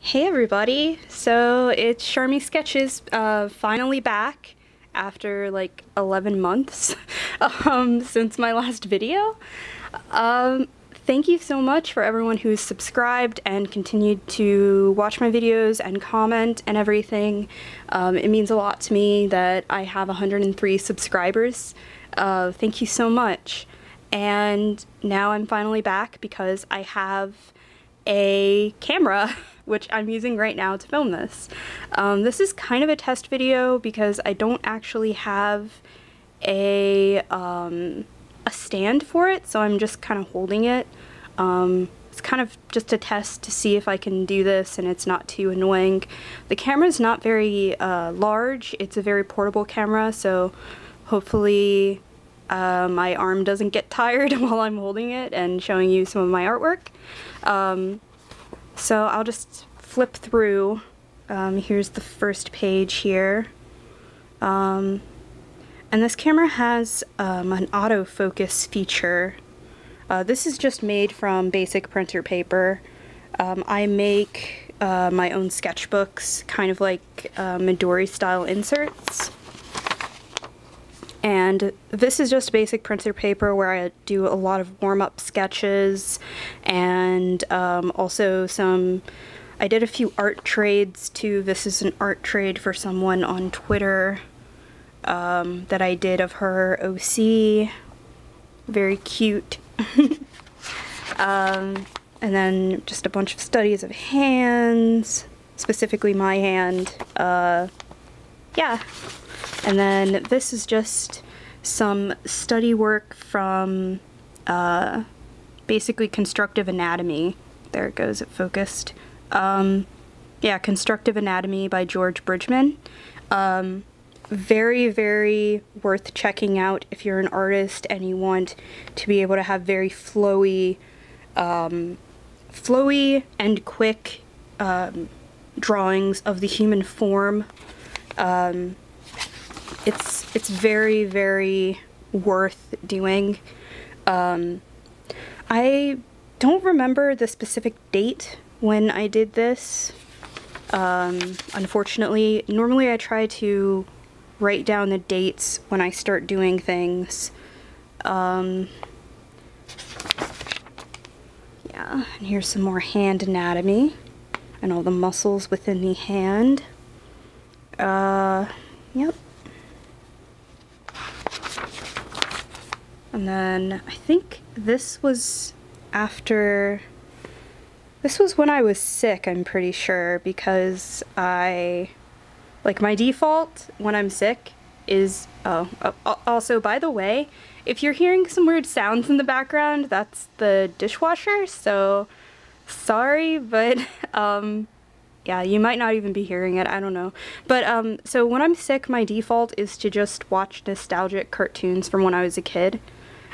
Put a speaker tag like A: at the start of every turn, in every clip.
A: Hey everybody! So it's CharmySketches finally back after like 11 months since my last video. Thank you so much for everyone who's subscribed and continued to watch my videos and comment and everything. It means a lot to me that I have 103 subscribers. Thank you so much. And now I'm finally back because I have a camera which I'm using right now to film this. This is kind of a test video because I don't actually have a stand for it, so I'm just kind of holding it. It's kind of just a test to see if I can do this and it's not too annoying. The camera's not very large, it's a very portable camera, so hopefully my arm doesn't get tired while I'm holding it and showing you some of my artwork. So I'll just flip through. Here's the first page here. And this camera has an autofocus feature. This is just made from basic printer paper. I make my own sketchbooks, kind of like Midori style inserts. And this is just basic printer paper where I do a lot of warm-up sketches and also I did a few art trades too. This is an art trade for someone on Twitter that I did of her OC. Very cute. And then just a bunch of studies of hands, specifically my hand. Yeah. And then this is just some study work from basically constructive anatomy. There it goes, it focused. Yeah, Constructive Anatomy by George Bridgman. Very, very worth checking out if you're an artist and you want to be able to have very flowy and quick drawings of the human form. It's very, very worth doing. I don't remember the specific date when I did this. Unfortunately, normally I try to write down the dates when I start doing things. Yeah, and here's some more hand anatomy and all the muscles within the hand. Yep. And then I think this was when I was sick, I'm pretty sure, because my default when I'm sick is, also, by the way, if you're hearing some weird sounds in the background, that's the dishwasher, so sorry, but, yeah, you might not even be hearing it, I don't know. But, so when I'm sick, my default is to just watch nostalgic cartoons from when I was a kid.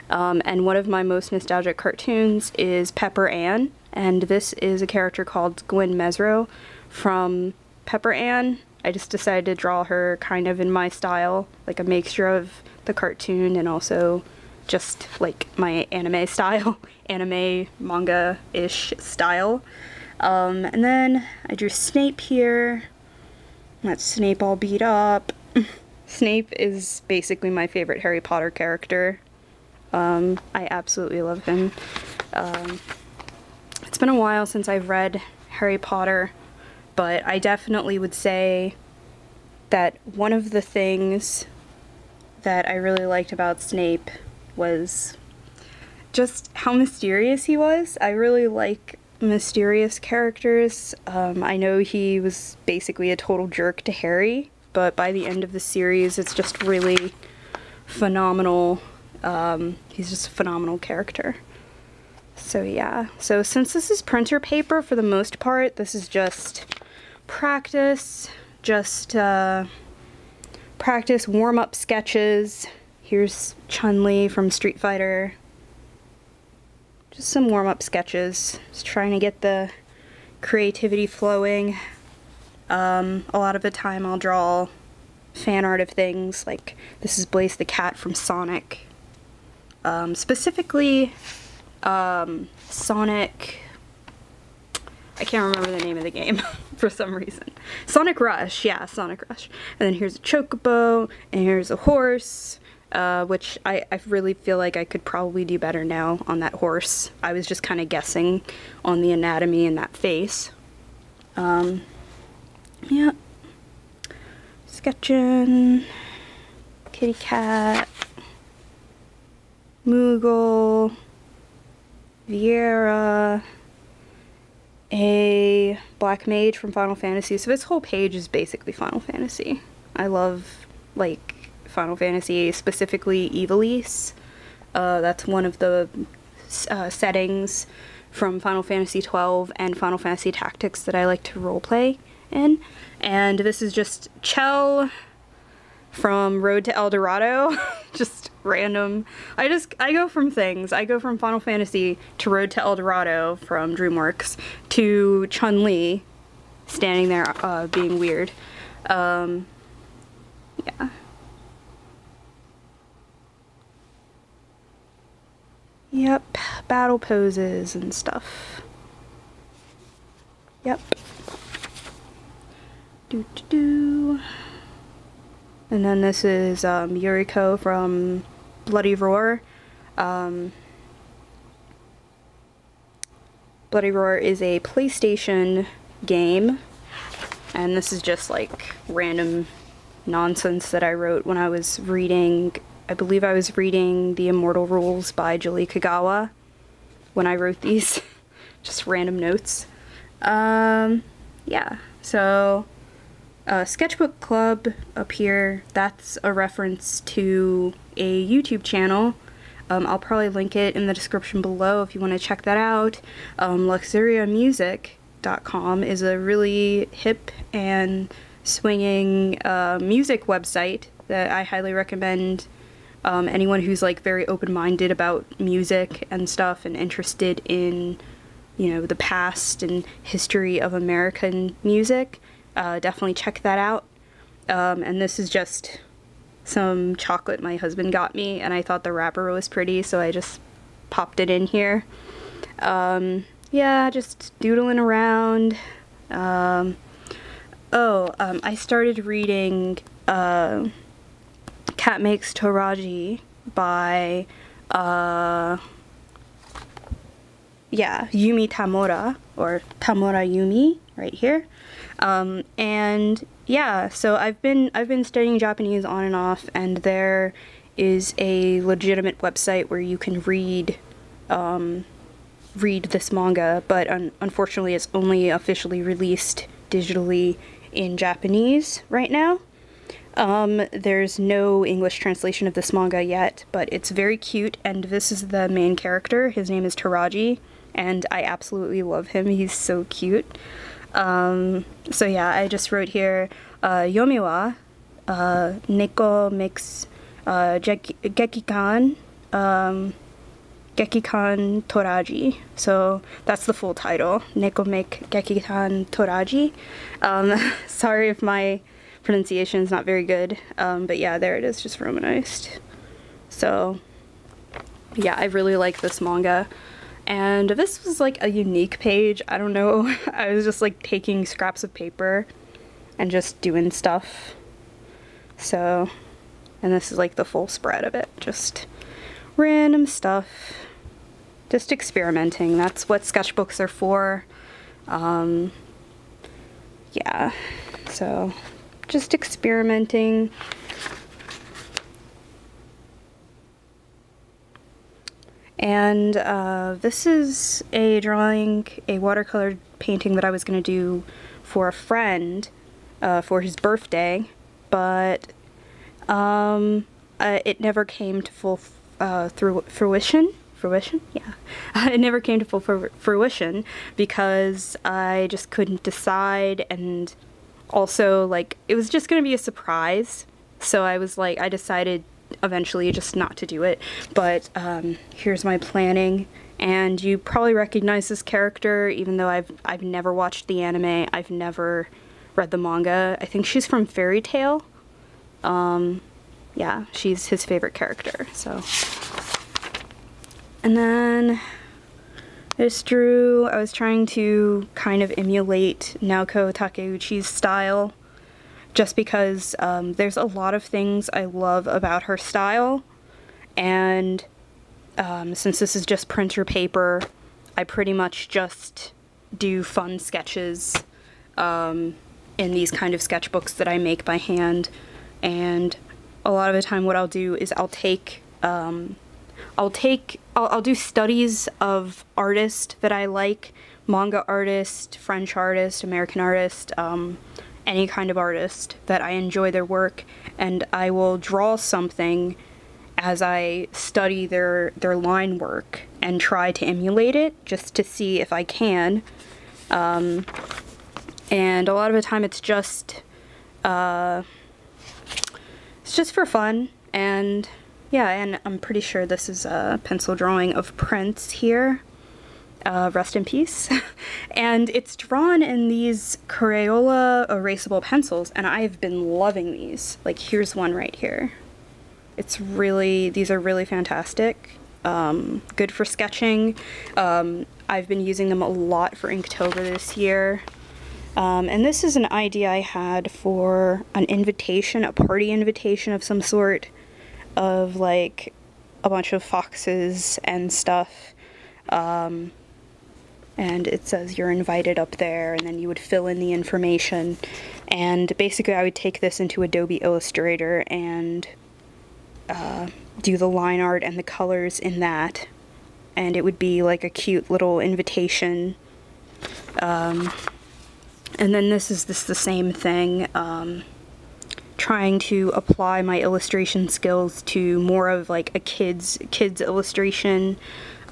A: And one of my most nostalgic cartoons is Pepper Ann, and this is a character called Gwen Mesro from Pepper Ann. I just decided to draw her kind of in my style, like a mixture of the cartoon and also just like my anime style, anime manga-ish style. And then I drew Snape here. That's Snape all beat up. Snape is basically my favorite Harry Potter character. I absolutely love him. It's been a while since I've read Harry Potter, but I definitely would say that one of the things that I really liked about Snape was just how mysterious he was. I really like mysterious characters. I know he was basically a total jerk to Harry, but by the end of the series it's just really phenomenal. He's just a phenomenal character. So yeah, so since this is printer paper for the most part, this is just practice, practice warm-up sketches. Here's Chun-Li from Street Fighter. Just some warm-up sketches, just trying to get the creativity flowing. A lot of the time I'll draw fan art of things, like this is Blaze the Cat from Sonic. Specifically, Sonic, I can't remember the name of the game for some reason. Sonic Rush, yeah, Sonic Rush. And then here's a chocobo, and here's a horse, which I really feel like I could probably do better now on that horse. I was just kind of guessing on the anatomy in that face. Yeah. Sketching, kitty cat, Moogle, Vieira, a black mage from Final Fantasy. So this whole page is basically Final Fantasy. I love, like, Final Fantasy, specifically Ivalice. That's one of the settings from Final Fantasy XII and Final Fantasy Tactics that I like to roleplay in. And this is just Chell from Road to El Dorado. Just random. I go from things. I go from Final Fantasy to Road to El Dorado from DreamWorks to Chun-Li standing there being weird. Yeah. Yep, battle poses and stuff. Yep. And then this is Yuriko from Bloody Roar. Bloody Roar is a PlayStation game, and this is just like random nonsense that I wrote when I was reading, I believe I was reading The Immortal Rules by Julie Kagawa when I wrote these. Just random notes. Yeah, so Sketchbook Club up here, that's a reference to a YouTube channel. I'll probably link it in the description below if you want to check that out. LuxuriaMusic.com is a really hip and swinging music website that I highly recommend anyone who's like very open-minded about music and stuff and interested in, you know, the past and history of American music. Definitely check that out. And this is just some chocolate my husband got me, and I thought the wrapper was pretty, so I just popped it in here. Yeah, just doodling around. I started reading Cat Makes Toraji by Yumi Tamura, or Tamura Yumi, right here. And yeah, so I've been studying Japanese on and off, and there is a legitimate website where you can read this manga, but unfortunately it's only officially released digitally in Japanese right now. There's no English translation of this manga yet, but it's very cute, and this is the main character. His name is Toraji, and I absolutely love him. He's so cute. So yeah, I just wrote here, Yomi wa, Neko mix Gekikan, Gekikan Toraji. So that's the full title, Neko make Gekikan Toraji. Sorry if my pronunciation is not very good, but yeah, there it is, just romanized. So yeah, I really like this manga. And this was like a unique page. I don't know, I was just like taking scraps of paper and just doing stuff. So, and this is like the full spread of it, just random stuff, just experimenting. That's what sketchbooks are for. Yeah, so just experimenting. And this is a drawing, a watercolor painting that I was going to do for a friend for his birthday, but it never came to full fruition. Yeah. It never came to full fruition because I just couldn't decide, and also, like, it was just going to be a surprise, so I was like, I decided eventually just not to do it. But here's my planning, and you probably recognize this character even though I've never watched the anime, I've never read the manga. I think she's from Fairy Tail. Yeah, she's his favorite character. So, and then I was trying to kind of emulate Naoko Takeuchi's style, just because there's a lot of things I love about her style, and since this is just printer paper, I pretty much just do fun sketches in these kind of sketchbooks that I make by hand. And a lot of the time what I'll do is I'll do studies of artists that I like, manga artist, French artist, American artist, any kind of artist that I enjoy their work, and I will draw something as I study their line work and try to emulate it just to see if I can. And a lot of the time it's just for fun. And yeah, and I'm pretty sure this is a pencil drawing of Prince here. Rest in peace. And it's drawn in these Crayola erasable pencils, and I've been loving these. Like, here's one right here. These are really fantastic. Good for sketching. I've been using them a lot for Inktober this year. And this is an idea I had for an invitation, a party invitation of some sort, of like a bunch of foxes and stuff. And it says you're invited up there, and then you would fill in the information. And basically I would take this into Adobe Illustrator and do the line art and the colors in that, and it would be like a cute little invitation. And then this is the same thing, trying to apply my illustration skills to more of like a kids illustration.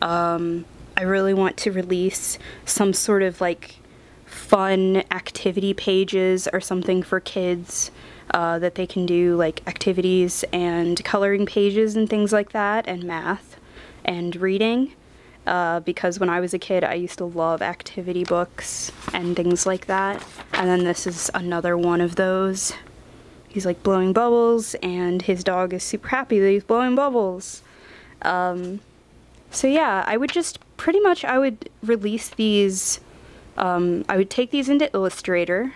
A: I really want to release some sort of like fun activity pages or something for kids, that they can do, like activities and coloring pages and things like that, and math and reading, because when I was a kid I used to love activity books and things like that. And then this is another one of those. He's like blowing bubbles, and his dog is super happy that he's blowing bubbles. So yeah, I would release these, I would take these into Illustrator,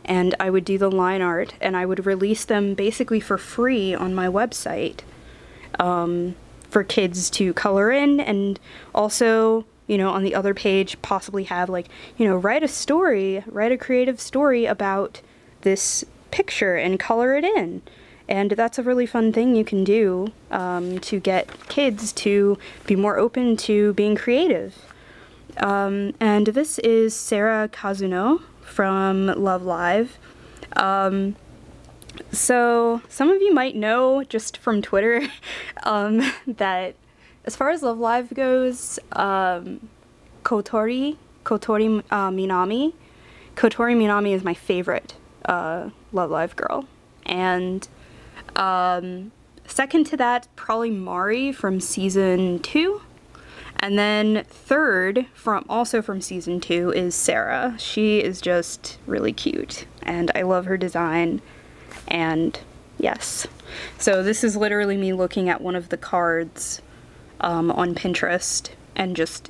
A: and I would do the line art, and I would release them basically for free on my website, for kids to color in, and also, you know, on the other page possibly have like, you know, write a creative story about this picture and color it in. And that's a really fun thing you can do, to get kids to be more open to being creative. And this is Sarah Kazuno from Love Live. So some of you might know just from Twitter that as far as Love Live goes, Kotori Minami is my favorite Love Live girl. And second to that, probably Mari from season 2. And then third, also from season 2, is Sarah. She is just really cute, and I love her design, and yes. So this is literally me looking at one of the cards on Pinterest and just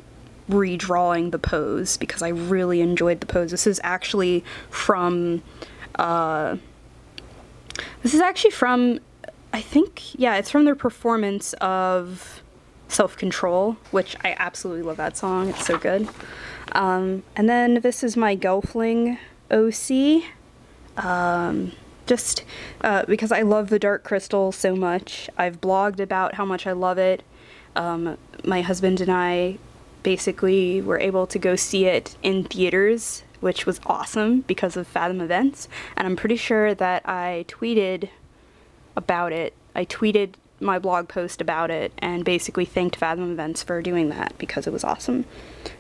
A: redrawing the pose because I really enjoyed the pose. This is actually from, I think, yeah, it's from their performance of Self-Control, which I absolutely love that song. It's so good. And then this is my Gelfling OC, just because I love the Dark Crystal so much. I've blogged about how much I love it. My husband and I basically were able to go see it in theaters, which was awesome because of Fathom Events, and I'm pretty sure that I tweeted about it. I tweeted my blog post about it and basically thanked Fathom Events for doing that because it was awesome.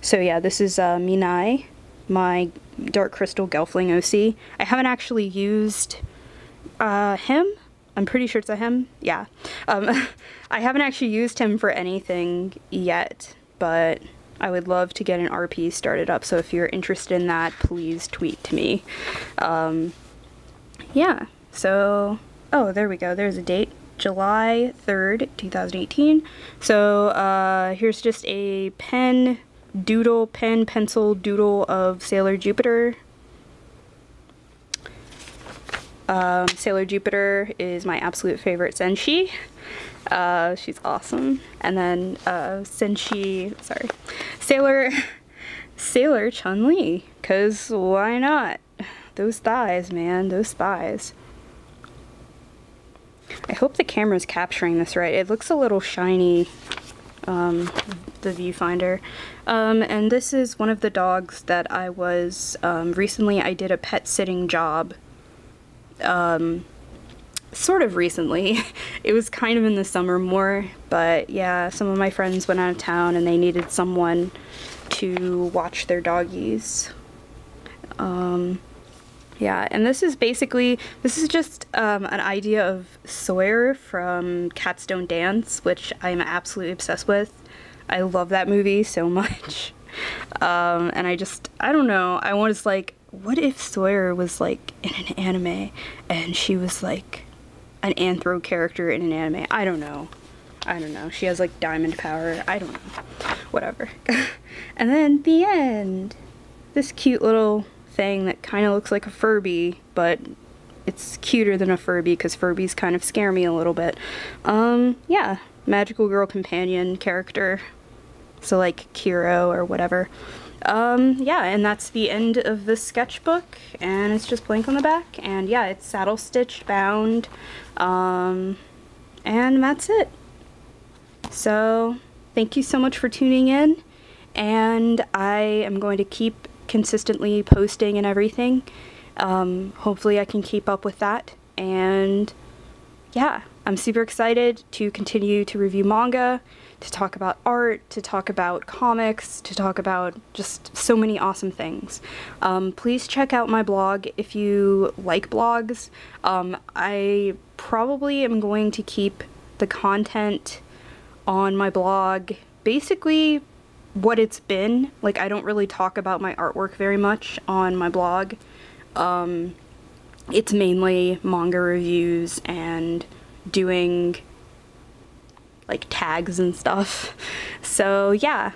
A: So yeah, this is Minai, my Dark Crystal Gelfling OC. I haven't actually used him. I'm pretty sure it's a him. Yeah. I haven't actually used him for anything yet, but I would love to get an RP started up, so if you're interested in that, please tweet to me. Yeah, so, oh, there we go, there's a date. July 3rd, 2018. So here's just a pen doodle, pen, pencil doodle of Sailor Jupiter. Sailor Jupiter is my absolute favorite Senshi. She's awesome. And then Sailor Chun-Li, cause why not? Those thighs, man, those thighs. I hope the camera's capturing this right. It looks a little shiny, the viewfinder. And this is one of the dogs that I was, recently I did a pet sitting job. Sort of recently. It was kind of in the summer more, but yeah, some of my friends went out of town and they needed someone to watch their doggies. Yeah, and this is just an idea of Sawyer from Cats Don't Dance, which I'm absolutely obsessed with. I love that movie so much. And I don't know, I was like, what if Sawyer was like in an anime and she was like an anthro character in an anime? I don't know. She has like diamond power. I don't know. Whatever. And then the end. This cute little thing that kind of looks like a Furby, but it's cuter than a Furby because Furbies kind of scare me a little bit. Yeah, magical girl companion character. So like Kiro or whatever. Yeah, and that's the end of the sketchbook, and it's just blank on the back, and yeah, it's saddle stitched bound, and that's it. So thank you so much for tuning in, and I am going to keep consistently posting and everything. Hopefully I can keep up with that, and yeah, I'm super excited to continue to review manga, to talk about art, to talk about comics, to talk about just so many awesome things. Please check out my blog if you like blogs. I probably am going to keep the content on my blog basically what it's been. Like, I don't really talk about my artwork very much on my blog. It's mainly manga reviews and doing like tags and stuff. So yeah,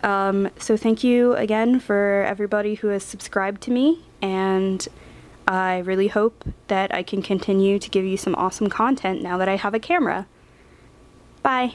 A: so thank you again for everybody who has subscribed to me, and I really hope that I can continue to give you some awesome content now that I have a camera. Bye.